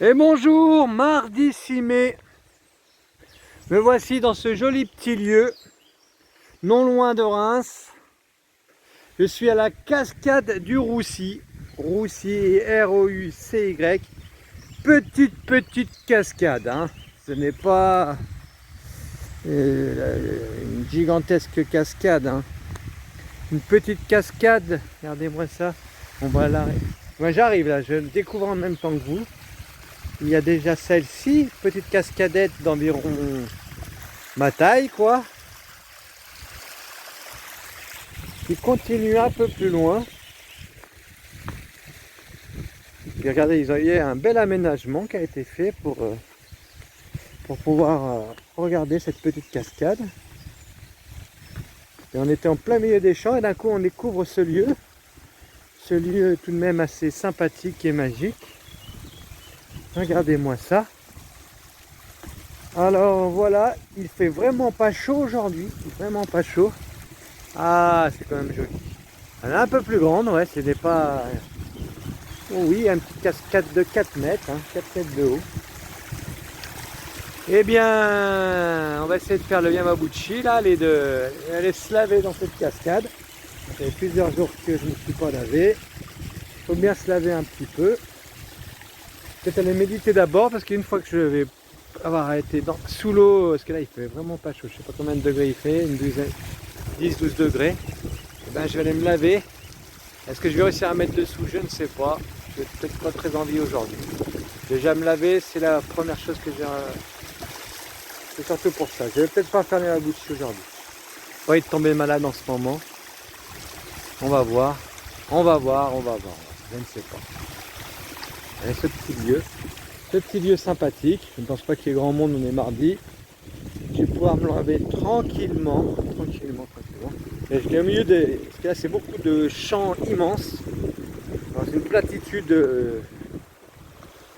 Et bonjour, mardi 6 mai. Me voici dans ce joli petit lieu, non loin de Reims. Je suis à la cascade du Roussy. Roussy, R-O-U-C-Y. Petite cascade, hein. Ce n'est pas une gigantesque cascade, hein. Une petite cascade, regardez-moi ça. On va là. Moi j'arrive là, je le découvre en même temps que vous. Il y a déjà celle-ci, petite cascadette d'environ ma taille, quoi, qui continue un peu plus loin. Et regardez, il y a un bel aménagement qui a été fait pour pouvoir regarder cette petite cascade. Et on était en plein milieu des champs et d'un coup on découvre ce lieu tout de même assez sympathique et magique. Regardez-moi ça. Alors voilà, il fait vraiment pas chaud aujourd'hui, vraiment pas chaud. Ah, c'est quand même joli. Elle est un peu plus grande, ouais, ce n'est pas... Oh oui, une petite cascade de 4 mètres, hein, 4 mètres de haut. Eh bien, on va essayer de faire le Yamabuchi, là, aller se laver dans cette cascade. Ça fait plusieurs jours que je ne me suis pas lavé. Il faut bien se laver un petit peu. Peut-être aller méditer d'abord, parce qu'une fois que je vais avoir été sous l'eau, parce que là, il fait vraiment pas chaud. Je ne sais pas combien de degrés il fait, une douzaine, 10-12 degrés. Eh bien, je vais aller me laver. Est-ce que je vais réussir à mettre dessous? Je ne sais pas. Je n'ai peut-être pas très envie aujourd'hui. Déjà me laver, c'est la première chose que j'ai. C'est surtout pour ça. Je vais peut-être pas faire la bouche aujourd'hui. Pas envie de tomber malade en ce moment. On va voir. On va voir. Je ne sais pas. Allez, ce petit lieu sympathique. Je ne pense pas qu'il y ait grand monde. On est mardi. Je vais pouvoir me laver tranquillement. Et je suis au milieu des. Parce que là, c'est beaucoup de champs immenses. Dans une platitude.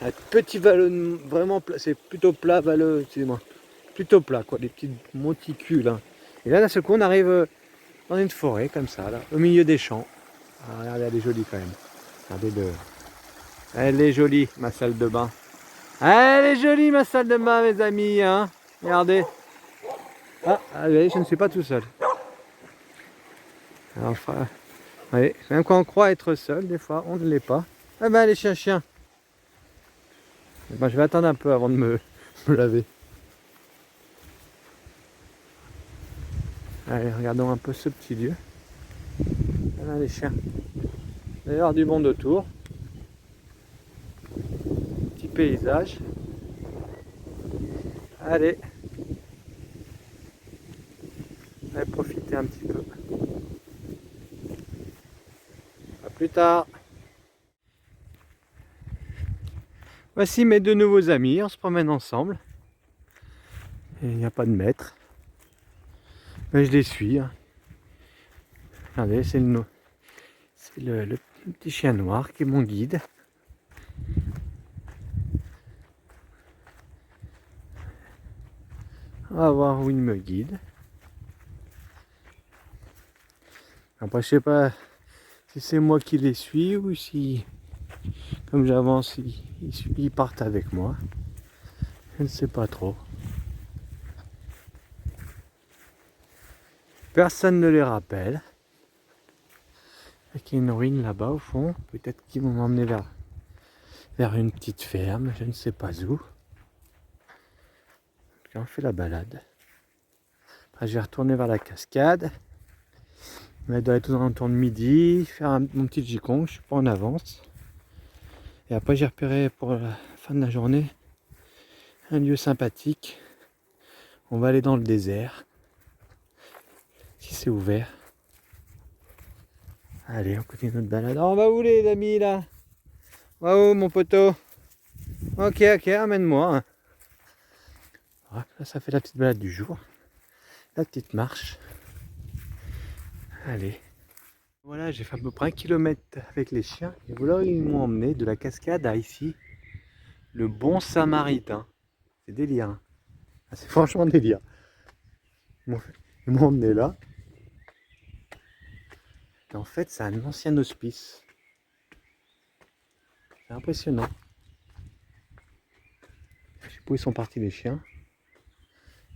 Un petit vallon, vraiment plat, c'est plutôt plat, vallon, excusez-moi, plutôt plat, quoi, des petites monticules, hein. Et là, d'un seul coup, on arrive dans une forêt, comme ça, là, au milieu des champs. Ah, regardez, elle est jolie quand même. Regardez-le. Elle est jolie, ma salle de bain. Elle est jolie, ma salle de bain, mes amis, hein. Regardez. Ah, allez, je ne suis pas tout seul. Alors, allez, même quand on croit être seul, des fois, on ne l'est pas. Ah ben, allez, chien. Eh ben, je vais attendre un peu avant de me laver. Allez, regardons un peu ce petit lieu. Voilà les chiens. Il va y avoir du monde autour. Petit paysage. Allez. Allez profiter un petit peu. A plus tard. Voici mes deux nouveaux amis. On se promène ensemble. Et il n'y a pas de maître. Mais je les suis, hein. Regardez, c'est le petit chien noir qui est mon guide. On va voir où il me guide. Après, je sais pas si c'est moi qui les suis ou si, comme j'avance, ils partent avec moi. Je ne sais pas trop. Personne ne les rappelle. Il y a une ruine là-bas au fond. Peut-être qu'ils vont m'emmener vers une petite ferme, je ne sais pas où. On fait la balade. Après, je vais retourner vers la cascade. Je vais aller tout dans un tour de midi, faire mon petit Qigong, je suis pas en avance. Et après j'ai repéré pour la fin de la journée un lieu sympathique. On va aller dans le désert. Si c'est ouvert. Allez, on continue notre balade. Oh, on va où les amis là? Waouh mon poteau. Ok, amène-moi, hein. Voilà, là, ça fait la petite balade du jour. La petite marche. Allez. Voilà, j'ai fait à peu près 1 kilomètre avec les chiens. Et voilà, ils m'ont emmené de la cascade à ici. Le Bon Samaritain. C'est délire, hein. Ah, c'est franchement délire. Ils m'ont emmené là. Et en fait, c'est un ancien hospice. C'est impressionnant. où ils sont partis les chiens.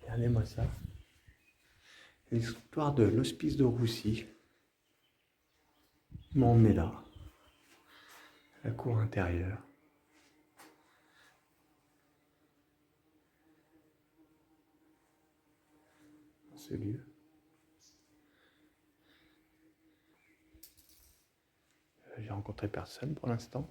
Regardez-moi ça. L'histoire de l'hospice de Roussy. Ils m'ont emmené là. La cour intérieure. Dans ce lieu. J'ai rencontré personne pour l'instant.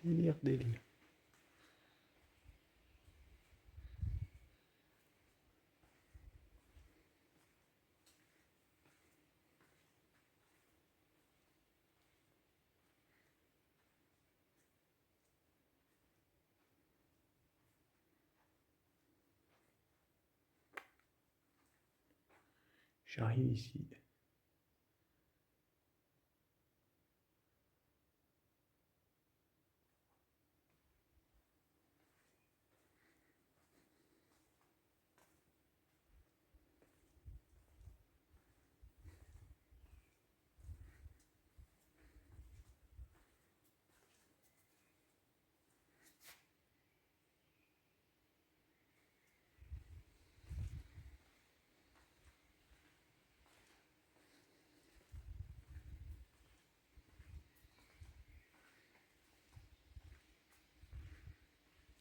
Délire, délire. J'arrive ici.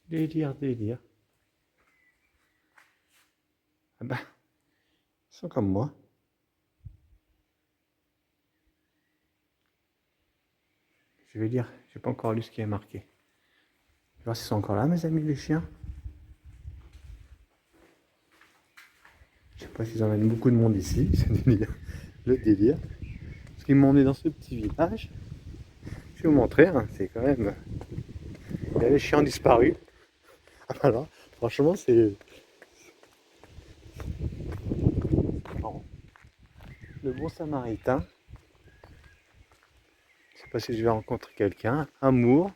Délire, délire. Ah bah, ils sont comme moi. Je vais lire, j'ai pas encore lu ce qui est marqué. Je vais voir s'ils sont encore là, mes amis les chiens. Je sais pas s'ils emmènent beaucoup de monde ici, c'est le délire. Parce qu'ils m'ont emmené dans ce petit village. Je vais vous montrer, hein, c'est quand même... Il y a les chiens disparus. Ah bah là, franchement, c'est... Bon. Le bon samaritain. Je sais pas si je vais rencontrer quelqu'un. Amour.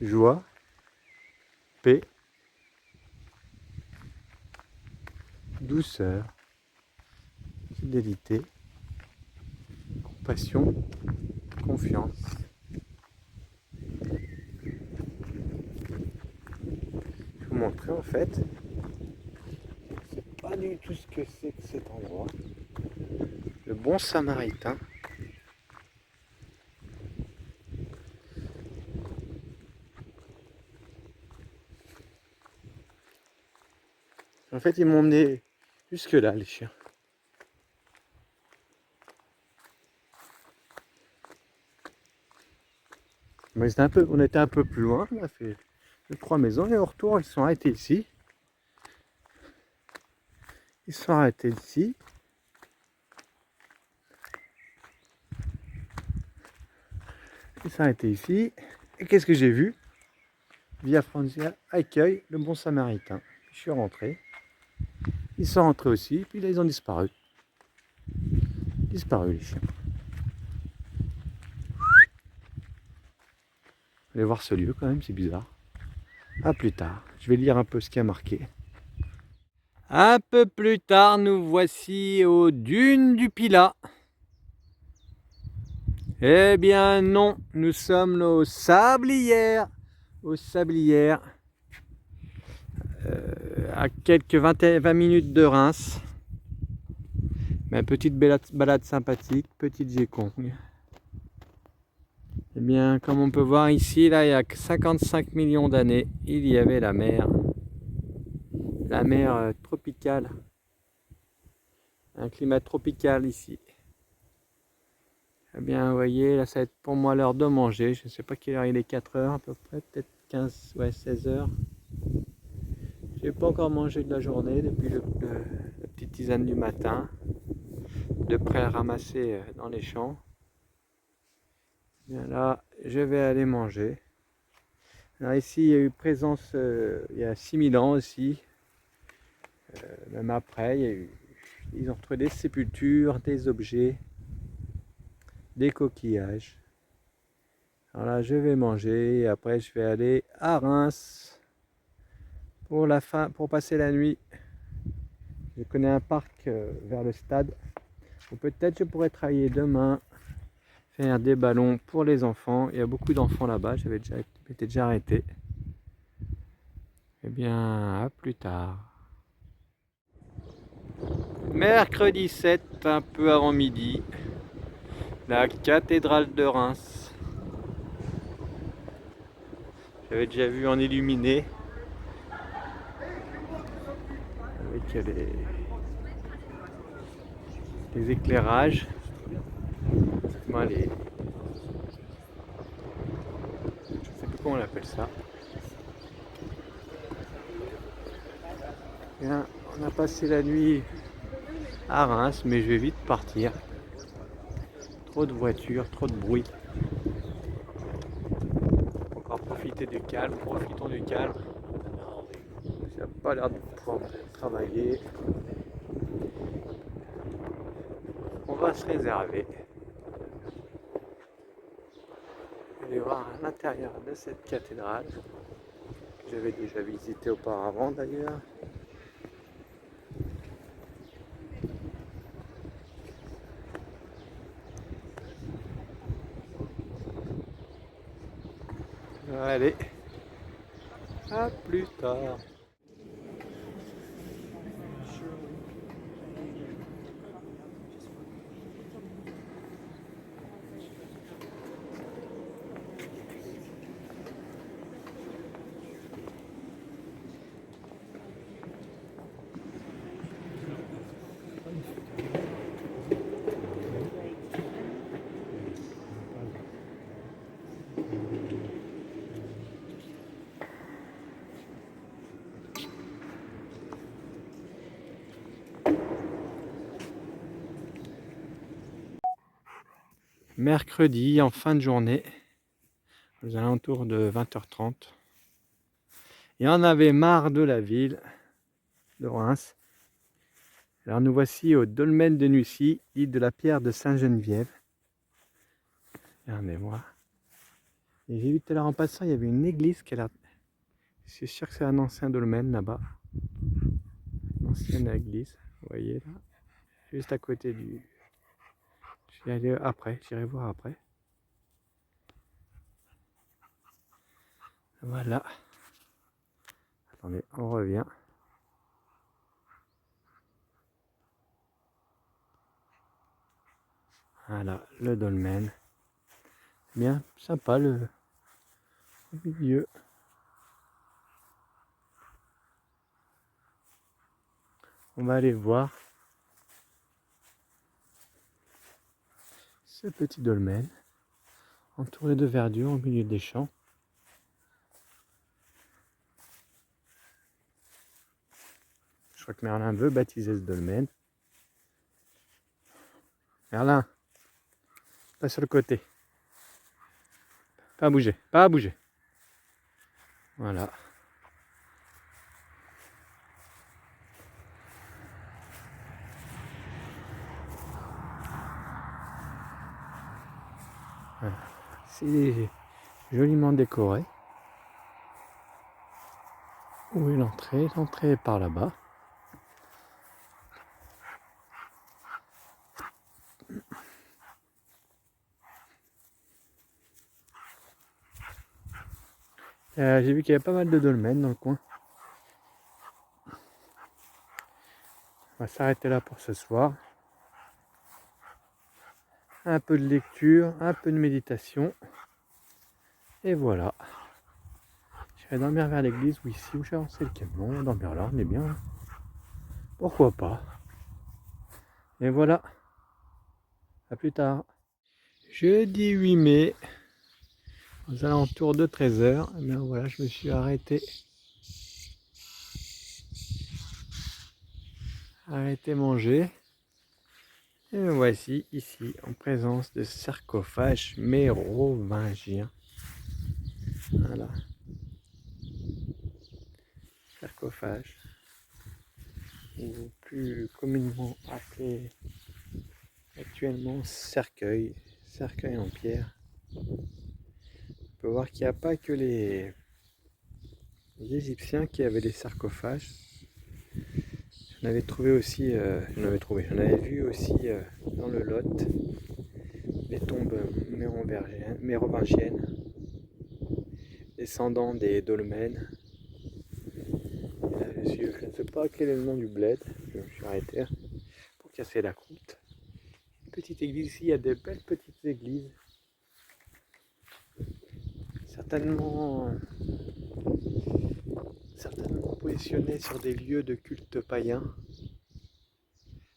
Joie. Paix. Douceur. Fidélité. Compassion. Confiance. Je vais vous montrer en fait. Je sais pas du tout ce que c'est que cet endroit. Le bon samaritain. En fait, ils m'ont emmené jusque là, les chiens. Mais on était un peu plus loin, on a fait 2-3 maisons et au retour, ils sont arrêtés ici. Ils sont arrêtés ici. Ils sont arrêtés ici. Et qu'est-ce que j'ai vu? Via Francia accueille le bon samaritain. Je suis rentré. Ils sont rentrés aussi, puis là ils ont disparu. Disparu les chiens. Allez voir ce lieu quand même, c'est bizarre. A plus tard. Je vais lire un peu ce qui a marqué. Un peu plus tard, nous voici aux dunes du Pilat. Eh bien non, nous sommes aux Sablières. Aux Sablières. À quelques 20 minutes de Reims. Mais petite balade sympathique, petite Gécong. Eh bien, comme on peut voir ici, là, il y a 55 millions d'années, il y avait la mer. La mer tropicale. Un climat tropical ici. Eh bien, vous voyez, là, ça va être pour moi l'heure de manger. Je ne sais pas quelle heure il est, 4 heures à peu près, peut-être 15, ouais, 16 heures. Je n'ai pas encore mangé de la journée depuis la petite tisane du matin. De près à ramasser dans les champs. Bien là, je vais aller manger. Alors ici, il y a eu présence il y a 6000 ans aussi. Même après, ils ont retrouvé des sépultures, des objets, des coquillages. Alors là, je vais manger et après je vais aller à Reims pour la fin, pour passer la nuit. Je connais un parc vers le stade. Ou peut-être je pourrais travailler demain, faire des ballons pour les enfants. Il y a beaucoup d'enfants là-bas, m'étais déjà arrêté. Eh bien, à plus tard. Mercredi 7, un peu avant midi, la cathédrale de Reims. J'avais déjà vu en illuminé avec les éclairages. Moi, je sais plus comment on appelle ça. Bien, on a passé la nuit à Reims, mais je vais vite partir. Trop de voitures, trop de bruit. Encore profiter du calme, profitons du calme. Ça n'a pas l'air de pouvoir travailler. On va se réserver. Aller voir l'intérieur de cette cathédrale que j'avais déjà visité auparavant d'ailleurs. Allez, à plus tard. Mercredi en fin de journée, aux alentours de 20h30. Et on avait marre de la ville de Reims. Alors nous voici au dolmen de Nussy, île de la Pierre de Sainte-Geneviève. Regardez-moi. Et j'ai vu tout à l'heure en passant, il y avait une église qui a l'air... Je suis sûr que c'est un ancien dolmen là-bas. Ancienne église, vous voyez là. Juste à côté du... Je vais aller après, j'irai voir après. Voilà. Attendez, on revient. Voilà, le dolmen. Bien sympa le milieu. On va aller voir ce petit dolmen entouré de verdure au milieu des champs. Je crois que Merlin veut baptiser ce dolmen. Merlin, pas sur le côté. Pas à bouger, pas à bouger. Voilà. Voilà. C'est joliment décoré. Où est l'entrée? L'entrée est par là-bas. J'ai vu qu'il y avait pas mal de dolmens dans le coin. On va s'arrêter là pour ce soir. Un peu de lecture, un peu de méditation. Et voilà. Je vais dormir vers l'église ou ici où j'ai lancé le camion. On va dormir là, on est bien. Pourquoi pas? Et voilà. À plus tard. Jeudi 8 mai, aux alentours de 13h. Mais voilà, je me suis arrêté. Arrêté manger. Et me voici ici en présence de sarcophages mérovingiens. Voilà. Sarcophage, ou plus communément appelé actuellement cercueil, cercueil en pierre. peut voir qu'il n'y a pas que les Égyptiens qui avaient des sarcophages. J'en avais trouvé aussi, j'en avais vu aussi dans le Lot, les tombes mérovingiennes, descendants des dolmens. Je ne sais pas quel est le nom du bled, je me suis arrêté pour casser la croûte. Une petite église ici, il y a de belles petites églises. Certainement positionnées sur des lieux de culte païen,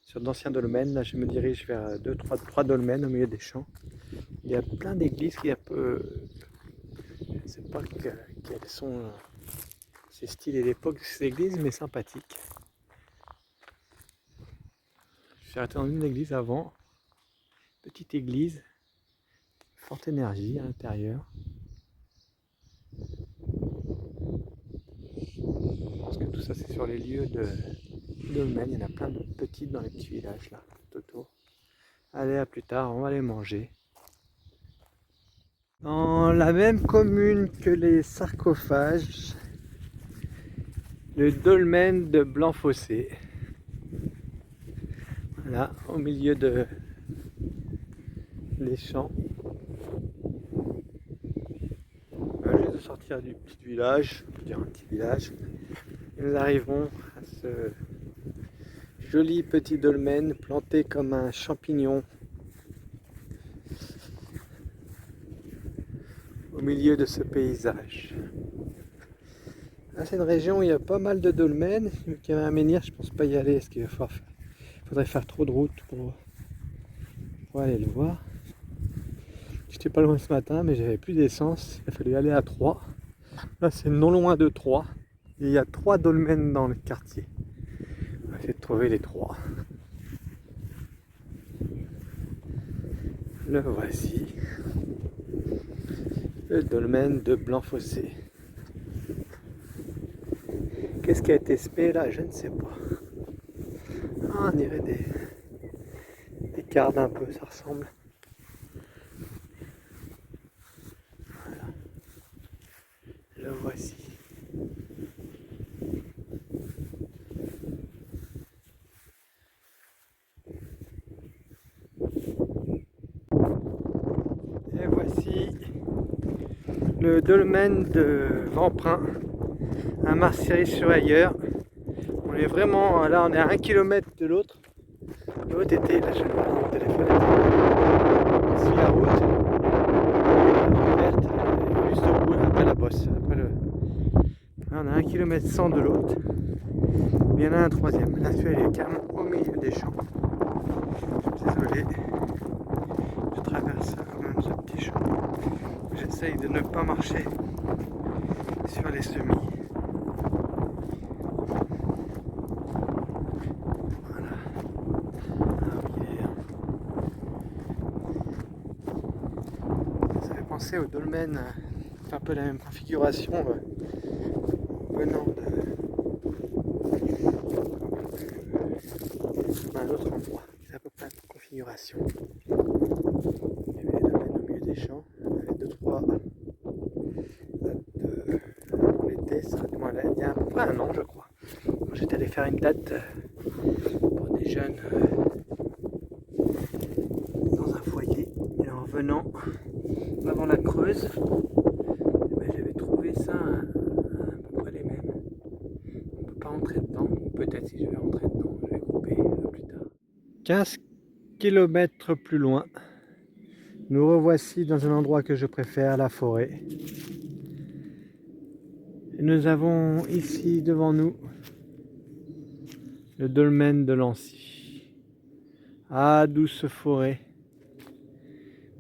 sur d'anciens dolmens. Là, je me dirige vers trois dolmens au milieu des champs. Il y a plein d'églises qui je ne sais pas quels sont ces styles et l'époque de ces églises, mais sympathiques. Je suis arrêté dans une église avant, petite église, forte énergie à l'intérieur. Parce que tout ça c'est sur les lieux de dolmen, il y en a plein de petites dans les petits villages là, tout autour. Allez, à plus tard, on va aller manger. Dans la même commune que les sarcophages, le dolmen de Blanc-Fossé. Voilà, au milieu des champs. Juste de sortir du petit village, on peut dire un petit village, nous arrivons à ce joli petit dolmen planté comme un champignon au milieu de ce paysage. Là, c'est une région où il y a pas mal de dolmens. Il y avait un menhir, je pense pas y aller, parce qu'il faudrait faire trop de route pour aller le voir. J'étais pas loin ce matin, mais j'avais plus d'essence, il a fallu aller à 3. Là, c'est non loin de 3. Et il y a 3 dolmens dans le quartier. On va essayer de trouver les 3. Le voici. Le dolmen de Blanc-Fossé. Qu'est-ce qui a été semé là? Je ne sais pas. Ah, on dirait des cardes un peu, ça ressemble. Voilà. Le voici. Et voici le dolmen de Vamprin à Marcierie-sur-Ailleure. On est vraiment là, on est à 1 km de l'autre. L'autre était, là je vais voir mon téléphone, ici la route verte, juste au bout, après la bosse. Là, on a 1 km 100 de l'autre. Il y en a un troisième. Là celui-là il est carrément au milieu des champs. Désolé, je traverse quand même ce petit champ. J'essaye de ne pas marcher sur les semis. Voilà. Ça fait penser au dolmen, c'est un peu la même configuration venant d'un autre endroit. C'est à peu près la même configuration. Il y avait les dolmens au milieu des champs, il y en avait 2-3 dans l'été, il y a à peu près un an je crois. J'étais allé faire une date pour des jeunes dans un foyer et en revenant avant la Creuse, j'avais trouvé ça à peu près les mêmes. On ne peut pas rentrer dedans, peut-être si je vais rentrer dedans, je vais couper plus tard. 15 km plus loin, nous revoici dans un endroit que je préfère, la forêt. Et nous avons ici devant nous le dolmen de Lancy. Ah, douce forêt,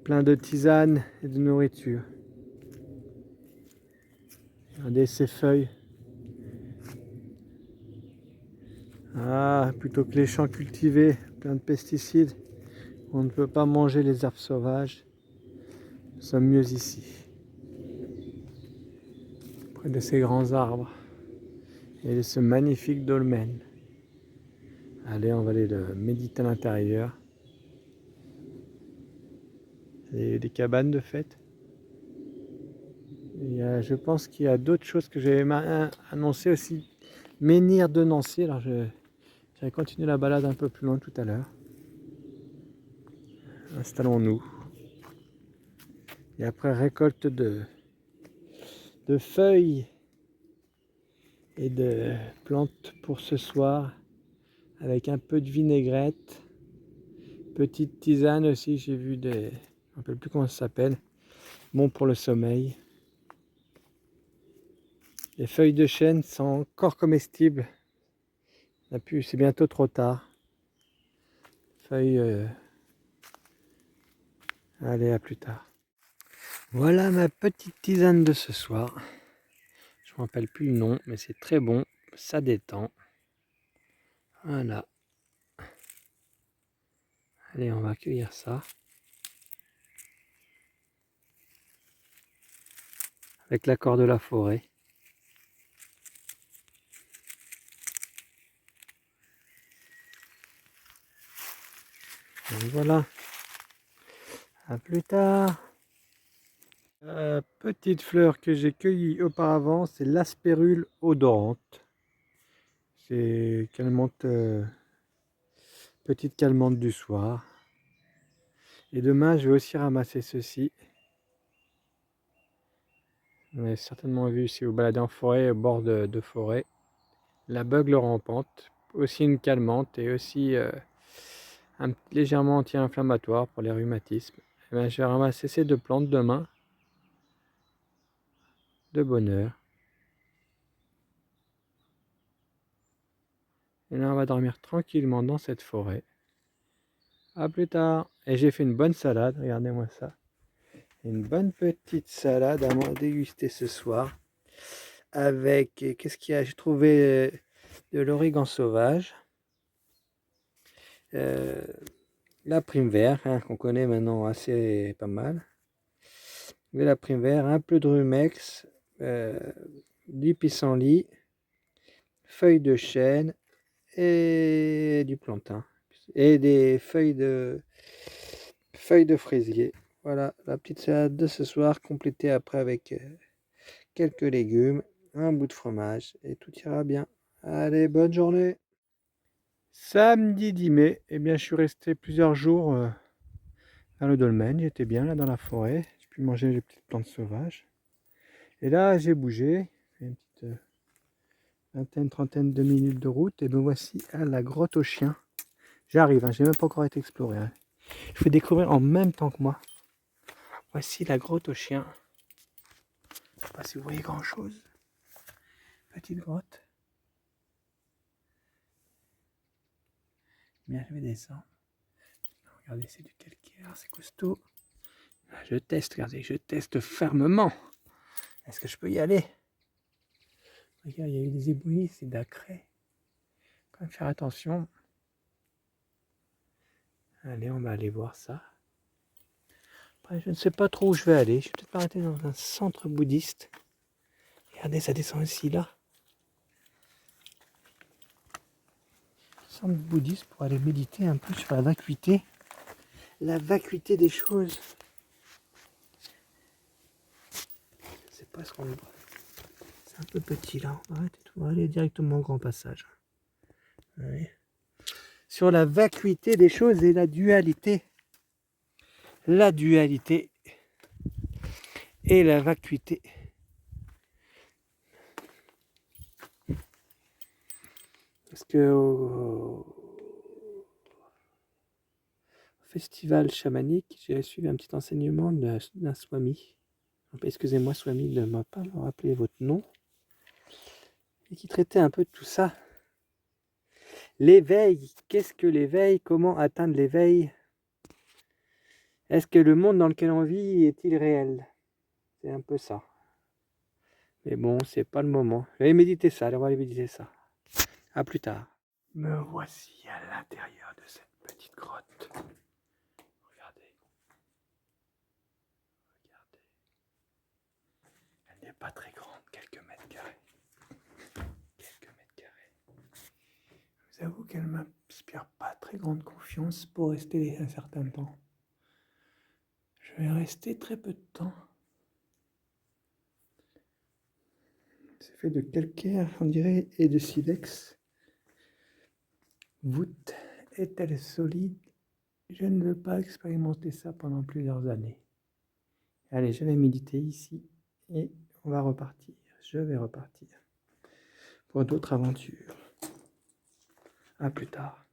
plein de tisanes et de nourriture. Regardez ces feuilles. Ah, plutôt que les champs cultivés, plein de pesticides, on ne peut pas manger les herbes sauvages. Nous sommes mieux ici, près de ces grands arbres et de ce magnifique dolmen. Allez, on va aller le méditer à l'intérieur. Il y a des cabanes de fête. Et, je pense qu'il y a d'autres choses que j'avais annoncé aussi. Menhir de Nancy. Alors j'avais continué la balade un peu plus loin tout à l'heure. Installons-nous. Et après récolte de feuilles et de plantes pour ce soir. Avec un peu de vinaigrette. Petite tisane aussi, j'ai vu des... Je ne me rappelle plus comment ça s'appelle. Bon pour le sommeil. Les feuilles de chêne sont encore comestibles. C'est bientôt trop tard. Feuilles... Allez, à plus tard. Voilà ma petite tisane de ce soir. Je ne me rappelle plus le nom, mais c'est très bon. Ça détend. Voilà. Allez, on va accueillir ça. Avec l'accord de la forêt. Donc voilà. À plus tard. Petite fleur que j'ai cueillie auparavant, c'est l'aspérule odorante. C'est calmante, petite calmante du soir. Et demain, je vais aussi ramasser ceci. Vous avez certainement vu si vous baladez en forêt, au bord de forêt. La beugle rampante, aussi une calmante et aussi légèrement anti-inflammatoire pour les rhumatismes. Et bien, je vais ramasser ces deux plantes demain, de bonne heure. Et là, on va dormir tranquillement dans cette forêt. A plus tard. Et j'ai fait une bonne salade, regardez-moi ça. Une bonne petite salade à déguster ce soir. Avec, qu'est-ce qu'il y a? J'ai trouvé de l'origan sauvage. La prime vert, hein, qu'on connaît maintenant assez pas mal. Mais la prime vert, un peu de rumex, du pissenlit, feuilles de chêne et du plantain. Et des feuilles de fraisier. Voilà la petite salade de ce soir, complétée après avec quelques légumes, un bout de fromage et tout ira bien. Allez, bonne journée. Samedi 10 mai, eh bien, je suis resté plusieurs jours dans le dolmen. J'étais bien là dans la forêt. J'ai pu manger les petites plantes sauvages. Et là, j'ai bougé. Une petite vingtaine, trentaine de minutes de route. Et me voici à la grotte aux chiens. J'arrive, hein, j'ai même pas encore été exploré. Hein. Je fais découvrir en même temps que moi. Voici la grotte aux chiens. Je ne sais pas si vous voyez grand chose. Petite grotte. Bien, je vais descendre. Regardez, c'est du calcaire, c'est costaud. Je teste, regardez, je teste fermement. Est-ce que je peux y aller? Regarde, il y a eu des éboulis, c'est d'acré. Quand même faire attention. Allez, on va aller voir ça. Après, je ne sais pas trop où je vais aller. Je vais peut-être m'arrêter dans un centre bouddhiste. Regardez, ça descend aussi là. Centre bouddhiste pour aller méditer un peu sur la vacuité. La vacuité des choses. Je ne sais pas ce qu'on voit. C'est un peu petit là. On va aller directement au grand passage. Ouais. Sur la vacuité des choses et la dualité. La dualité et la vacuité. Parce que au festival chamanique, j'ai suivi un petit enseignement d'un swami. Excusez-moi, swami, de ne m'a pas me rappeler votre nom. Et qui traitait un peu de tout ça. L'éveil, qu'est-ce que l'éveil? Comment atteindre l'éveil? Est-ce que le monde dans lequel on vit est-il réel? C'est un peu ça. Mais bon, c'est pas le moment. Allez méditer ça, allez, on va aller méditer ça. A plus tard. Me voici à l'intérieur de cette petite grotte. Regardez. Regardez. Elle n'est pas très grande, quelques mètres carrés. Quelques mètres carrés. Je vous avoue qu'elle ne m'inspire pas très grande confiance pour rester un certain temps. Je vais rester très peu de temps. C'est fait de calcaire, on dirait, et de silex. Voûte est-elle solide? Je ne veux pas expérimenter ça pendant plusieurs années. Allez, je vais méditer ici et on va repartir. Je vais repartir pour d'autres aventures. À plus tard.